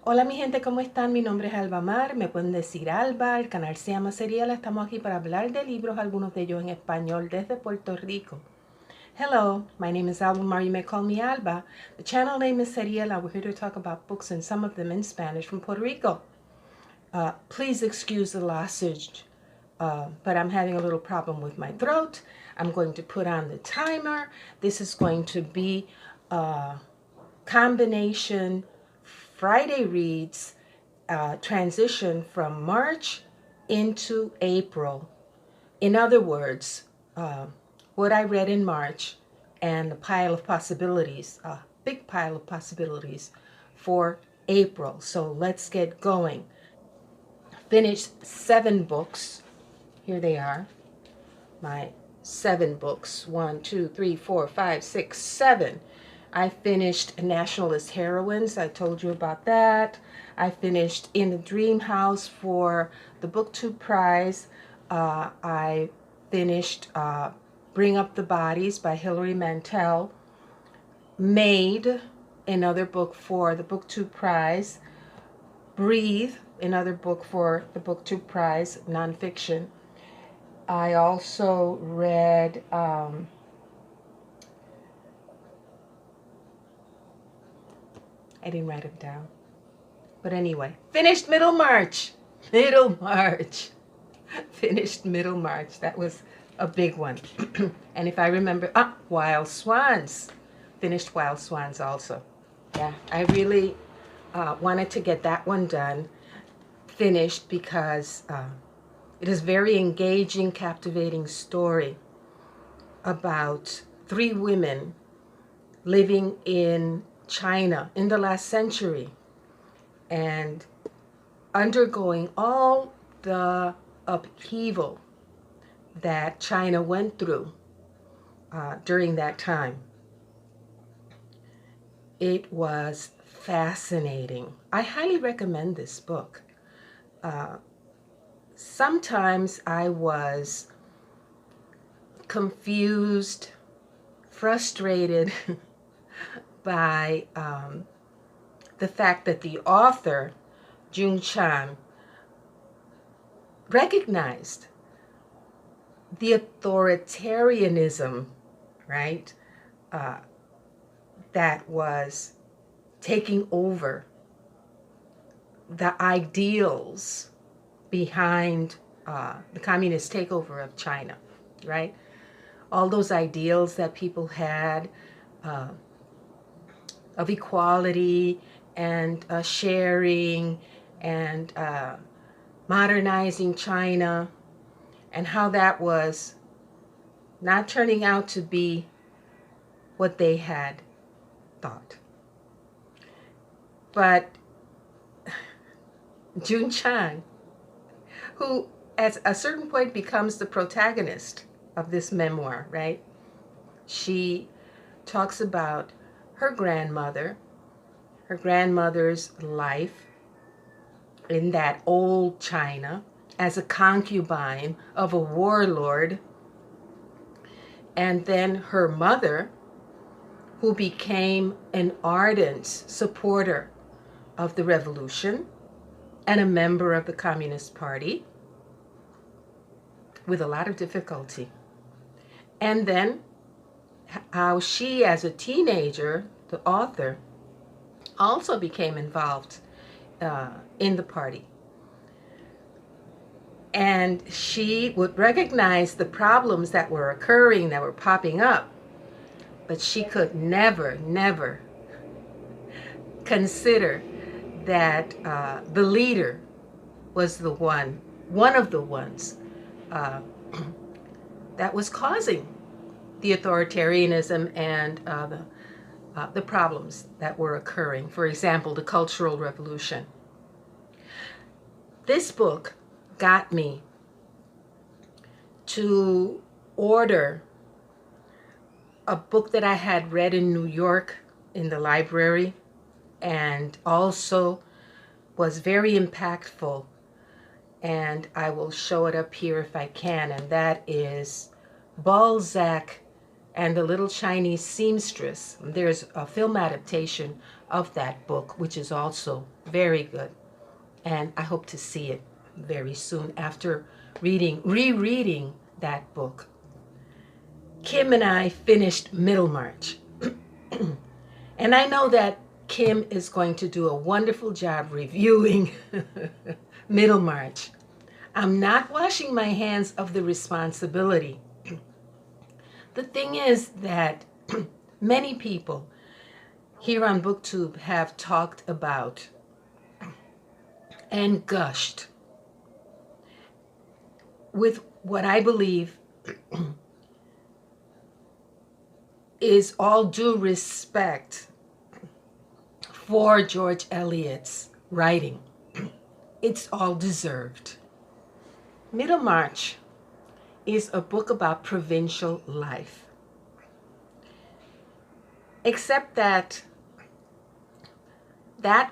Hola mi gente, ¿cómo están? Mi nombre es Alba Mar, me pueden decir Alba, el canal se llama Serial, estamos aquí para hablar de libros, algunos de ellos en español desde Puerto Rico. Hello, my name is Alba Mar, you may call me Alba. The channel name is Serial and we're here to talk about books and some of them in Spanish from Puerto Rico. Please excuse the lozenge, but I'm having a little problem with my throat. I'm going to put on the timer. This is going to be a combination Friday Reads transition from March into April. In other words, what I read in March and the pile of possibilities, a big pile of possibilities for April. So let's get going. Finished 7 books. Here they are, my 7 books. 1, 2, 3, 4, 5, 6, 7. I finished Nationalist Heroines. I told you about that. I finished In the Dream House for the Booktube Prize. I finished Bring Up the Bodies by Hilary Mantel. Maid, another book for the Booktube Prize. Breathe, another book for the Booktube Prize, nonfiction. I also read I didn't write it down. But anyway, finished Middlemarch. Middlemarch. Finished Middlemarch. That was a big one. And if I remember, Wild Swans. Finished Wild Swans also. Yeah, I really wanted to get that one done, finished, because it is a very engaging, captivating story about 3 women living in China in the last century and undergoing all the upheaval that China went through during that time. It was fascinating. I highly recommend this book. Sometimes I was confused, frustrated by the fact that the author, Jung Chan, recognized the authoritarianism, right, that was taking over the ideals behind the communist takeover of China, right? All those ideals that people had of equality and sharing and modernizing China, and how that was not turning out to be what they had thought. But Jung Chan, who at a certain point becomes the protagonist of this memoir, right? She talks about her grandmother's life in that old China as a concubine of a warlord, and then her mother, who became an ardent supporter of the revolution and a member of the Communist Party with a lot of difficulty. And then how she, as a teenager, the author, also became involved in the party. And she would recognize the problems that were occurring, that were popping up, but she could never consider that the leader was the one of the ones that was causing the authoritarianism and the problems that were occurring. For example, the Cultural Revolution. This book got me to order a book that I had read in New York in the library, and also was very impactful, and I will show it up here if I can, and that is Balzac and the Little Chinese Seamstress. There's a film adaptation of that book, which is also very good. And I hope to see it very soon after rereading that book. Kim and I finished Middlemarch. And I know that Kim is going to do a wonderful job reviewing Middlemarch. I'm not washing my hands of the responsibility. The thing is that many people here on Booktube have talked about and gushed with what I believe is all due respect for George Eliot's writing. It's all deserved. Middlemarch is a book about provincial life. Except that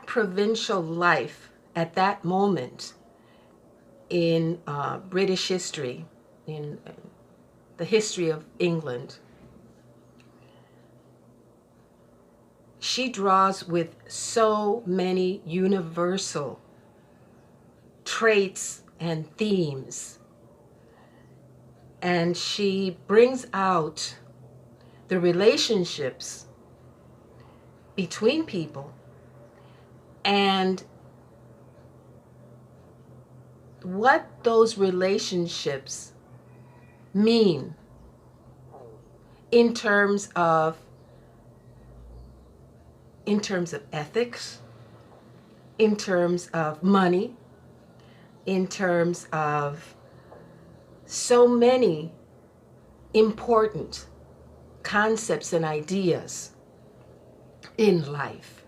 provincial life at that moment in British history, in the history of England, she draws with so many universal traits and themes. And she brings out the relationships between people and what those relationships mean in terms of ethics, in terms of money, in terms of so many important concepts and ideas in life.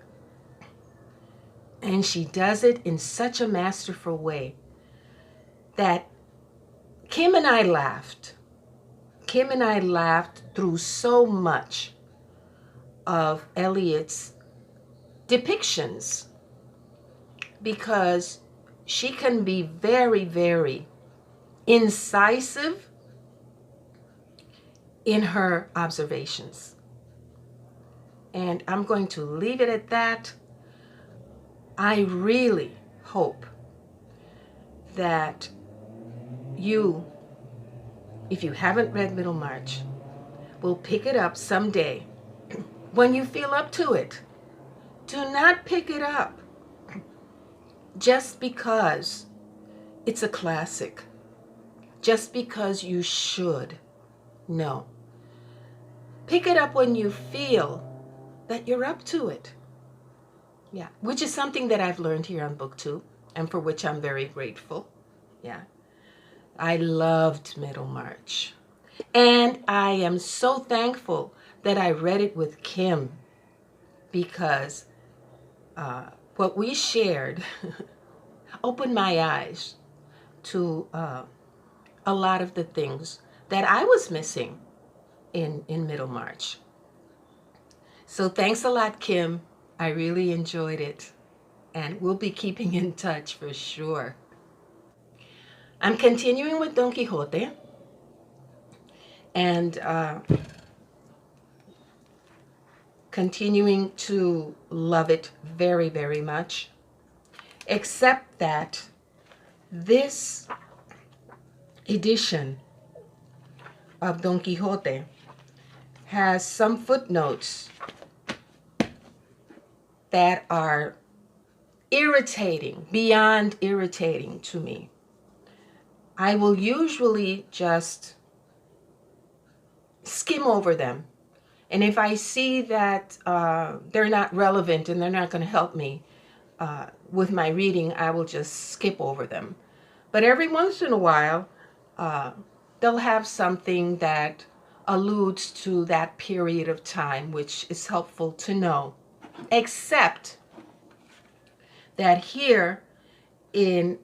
And she does it in such a masterful way that Kim and I laughed. Kim and I laughed through so much of Eliot's depictions because she can be very, very incisive in her observations. And I'm going to leave it at that. I really hope that you, if you haven't read Middlemarch, will pick it up someday when you feel up to it. Do not pick it up just because it's a classic, just because you should. No. Pick it up when you feel that you're up to it. Yeah, which is something that I've learned here on Booktube and for which I'm very grateful. Yeah. I loved Middlemarch. And I am so thankful that I read it with Kim because what we shared opened my eyes to a lot of the things that I was missing in Middlemarch. So thanks a lot, Kim. I really enjoyed it. And we'll be keeping in touch for sure. I'm continuing with Don Quixote. And continuing to love it very, very much. Except that this edition of Don Quixote has some footnotes that are irritating, beyond irritating to me. I will usually just skim over them. And if I see that they're not relevant and they're not going to help me with my reading, I will just skip over them. But every once in a while, they'll have something that alludes to that period of time, which is helpful to know. Except that here in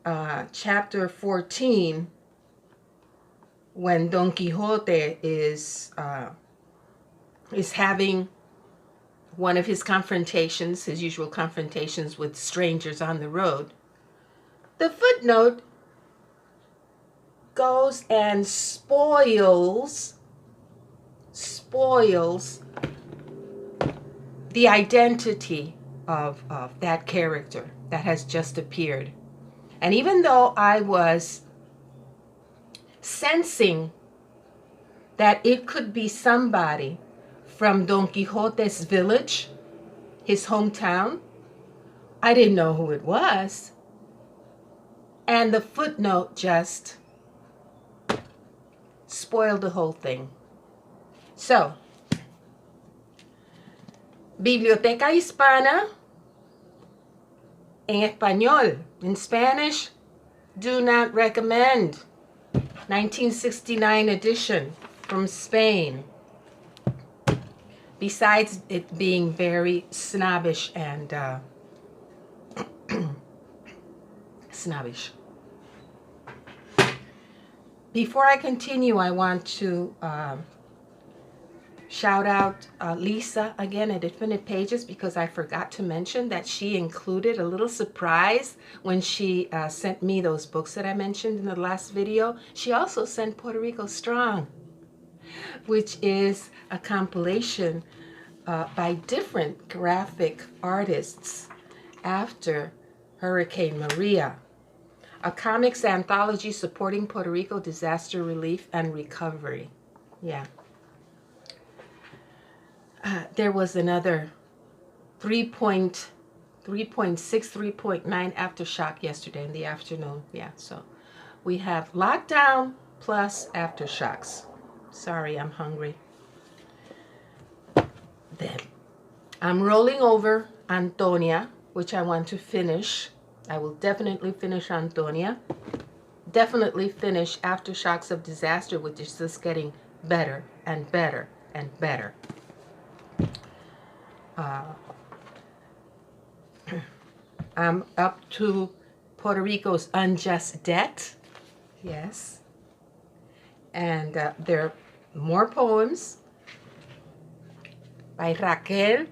chapter 14, when Don Quixote is having one of his confrontations, his usual confrontations with strangers on the road, the footnote goes and spoils spoils the identity of that character that has just appeared. And even though I was sensing that it could be somebody from Don Quixote's village, his hometown, I didn't know who it was. And the footnote just spoiled the whole thing. So, Biblioteca Hispana en español. In Spanish, do not recommend. 1969 edition from Spain. Besides it being very snobbish and snobbish. Before I continue, I want to shout out Lisa again at Infinite Pages, because I forgot to mention that she included a little surprise when she sent me those books that I mentioned in the last video. She also sent Puerto Rico Strong, which is a compilation by different graphic artists after Hurricane Maria. A comics anthology supporting Puerto Rico disaster relief and recovery. Yeah. There was another 3.6, 3.9 aftershock yesterday in the afternoon. Yeah, so we have lockdown plus aftershocks. Sorry, I'm hungry. Then I'm rolling over Antonia, which I want to finish. I will definitely finish Antonia. Definitely finish Aftershocks of Disaster, which is just getting better and better and better. I'm up to Puerto Rico's Unjust Debt. Yes. And there are more poems by Raquel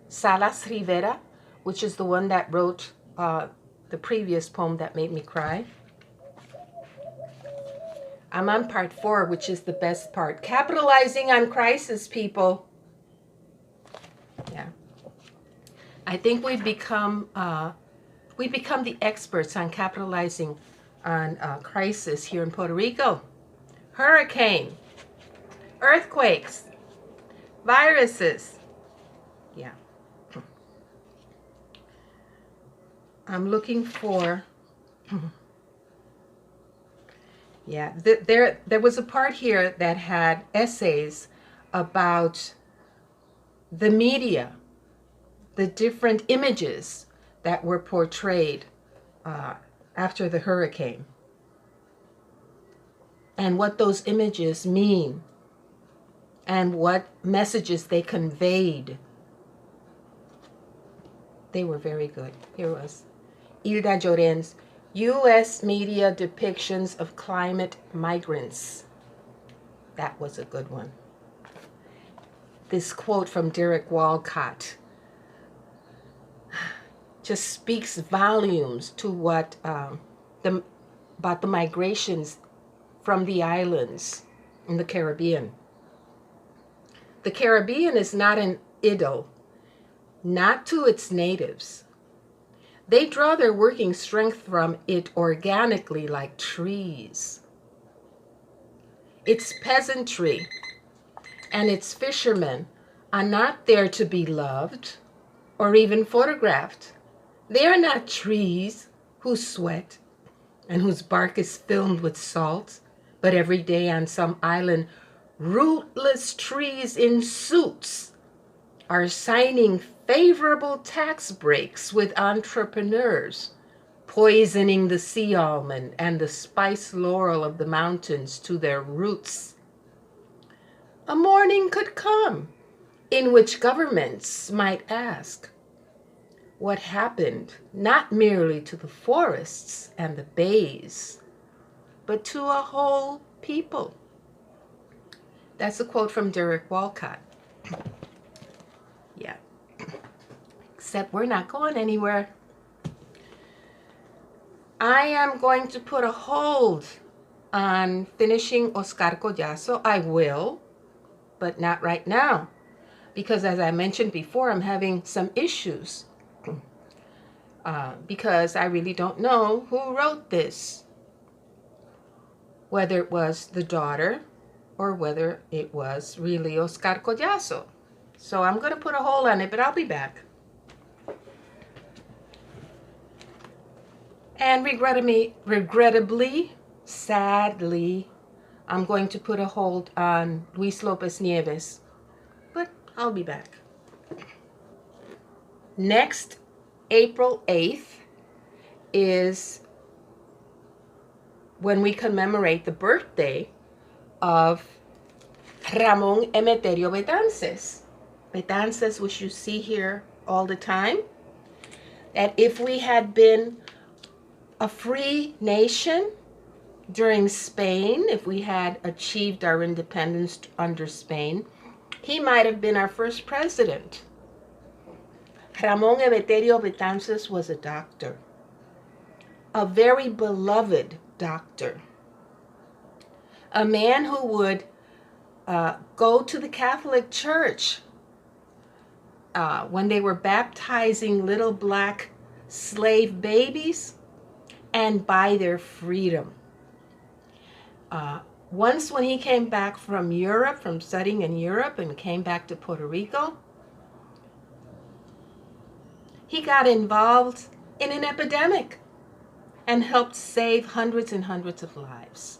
Salas Rivera, which is the one that wrote the previous poem that made me cry. I'm on part 4, which is the best part. Capitalizing on crisis, people. Yeah. I think we've become the experts on capitalizing on crisis here in Puerto Rico. Hurricane, earthquakes, viruses. Yeah. I'm looking for, yeah, there was a part here that had essays about the media, the different images that were portrayed after the hurricane, and what those images mean, and what messages they conveyed. They were very good. Here was Hilda Lloren's U.S. Media Depictions of Climate Migrants. That was a good one. This quote from Derek Walcott just speaks volumes to what about the migrations from the islands in the Caribbean. The Caribbean is not an idyll, not to its natives. They draw their working strength from it organically like trees. Its peasantry and its fishermen are not there to be loved or even photographed. They are not trees who sweat and whose bark is filmed with salt, but every day on some island, rootless trees in suits are signing favorable tax breaks with entrepreneurs, poisoning the sea almond and the spice laurel of the mountains to their roots. A morning could come in which governments might ask what happened not merely to the forests and the bays, but to a whole people. That's a quote from Derek Walcott. Yeah. Except we're not going anywhere. I am going to put a hold on finishing Oscar Collazo. I will. but not right now. Because as I mentioned before, I'm having some issues. Because I really don't know who wrote this. Whether it was the daughter or whether it was really Oscar Collazo. So I'm going to put a hold on it, but I'll be back. And regrettably, sadly, I'm going to put a hold on Luis Lopez Nieves, but I'll be back. Next, April 8th is when we commemorate the birthday of Ramón Emeterio Betances. Betances, which you see here all the time. That if we had been a free nation during Spain, if we had achieved our independence under Spain, he might have been our first president. Ramón Emeterio Betances was a doctor, a very beloved doctor, a man who would go to the Catholic Church when they were baptizing little black slave babies and buy their freedom. Once when he came back from Europe, from studying in Europe, and came back to Puerto Rico, he got involved in an epidemic and helped save hundreds and hundreds of lives.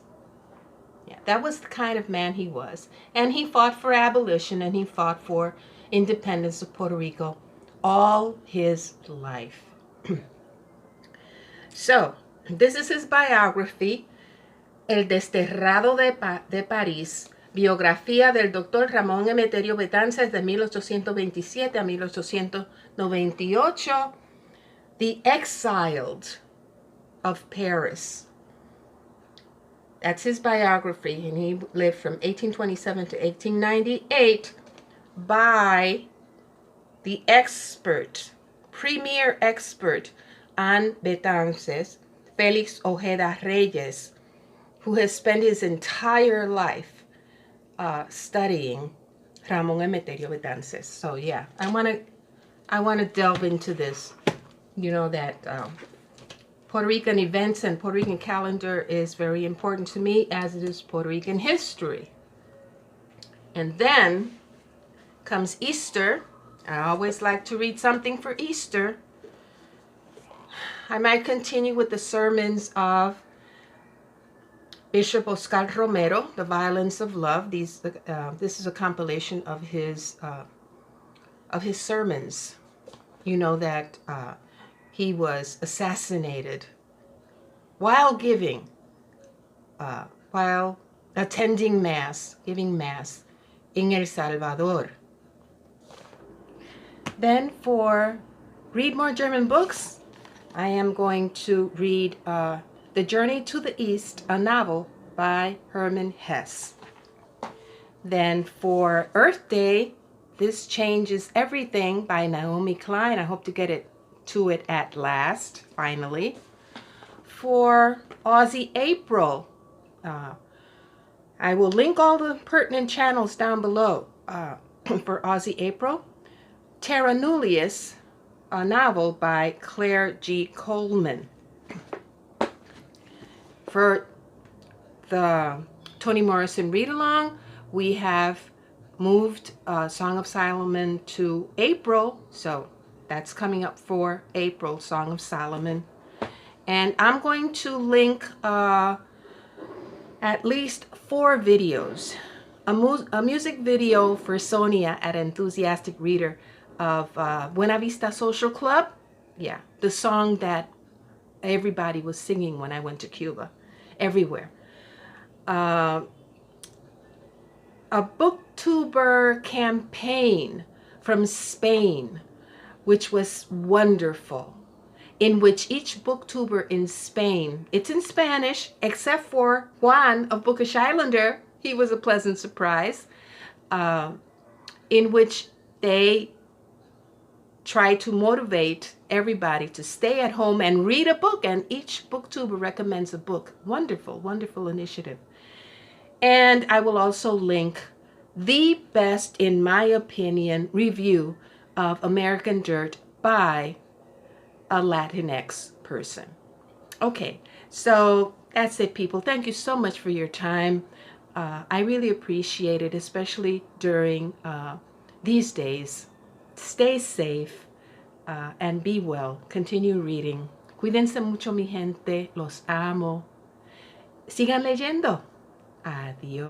Yeah, that was the kind of man he was. And he fought for abolition and he fought for independence of Puerto Rico all his life. So, this is his biography, El Desterrado de París, biografía del Dr. Ramón Emeterio Betances de 1827 a 1898, The Exiled of Paris. That's his biography, and he lived from 1827 to 1898 by the expert, premier expert on Betances, Félix Ojeda Reyes, who has spent his entire life studying Ramón Emeterio Betances. So yeah, I want to delve into this. You know that Puerto Rican events and Puerto Rican calendar is very important to me, as it is Puerto Rican history. And then comes Easter. I always like to read something for Easter. I might continue with the sermons of Bishop Oscar Romero, The Violence of Love. This is a compilation of his sermons. You know that he was assassinated while attending Mass, giving Mass in El Salvador. Then for Read More German Books, I am going to read The Journey to the East, a novel by Hermann Hesse. Then for Earth Day, This Changes Everything by Naomi Klein. I hope to get to it at last, finally. For Aussie April, I will link all the pertinent channels down below. For Aussie April, Terra Nullius, a novel by Claire G. Coleman. For the Toni Morrison read-along, we have moved Song of Solomon to April, so that's coming up for April, Song of Solomon. And I'm going to link at least 4 videos. A music video for Sonia at Enthusiastic Reader of Buena Vista Social Club. Yeah, the song that everybody was singing when I went to Cuba, everywhere. A Booktuber campaign from Spain, which was wonderful, in which each booktuber in Spain, it's in Spanish, except for Juan of Bookish Islander, he was a pleasant surprise, in which they try to motivate everybody to stay at home and read a book, and each booktuber recommends a book. Wonderful, wonderful initiative. And I will also link the best, in my opinion, review of American Dirt by a Latinx person. Okay, so that's it, people. Thank you so much for your time. I really appreciate it, especially during these days. Stay safe and be well. Continue reading. Cuídense mucho, mi gente. Los amo. Sigan leyendo. Adiós.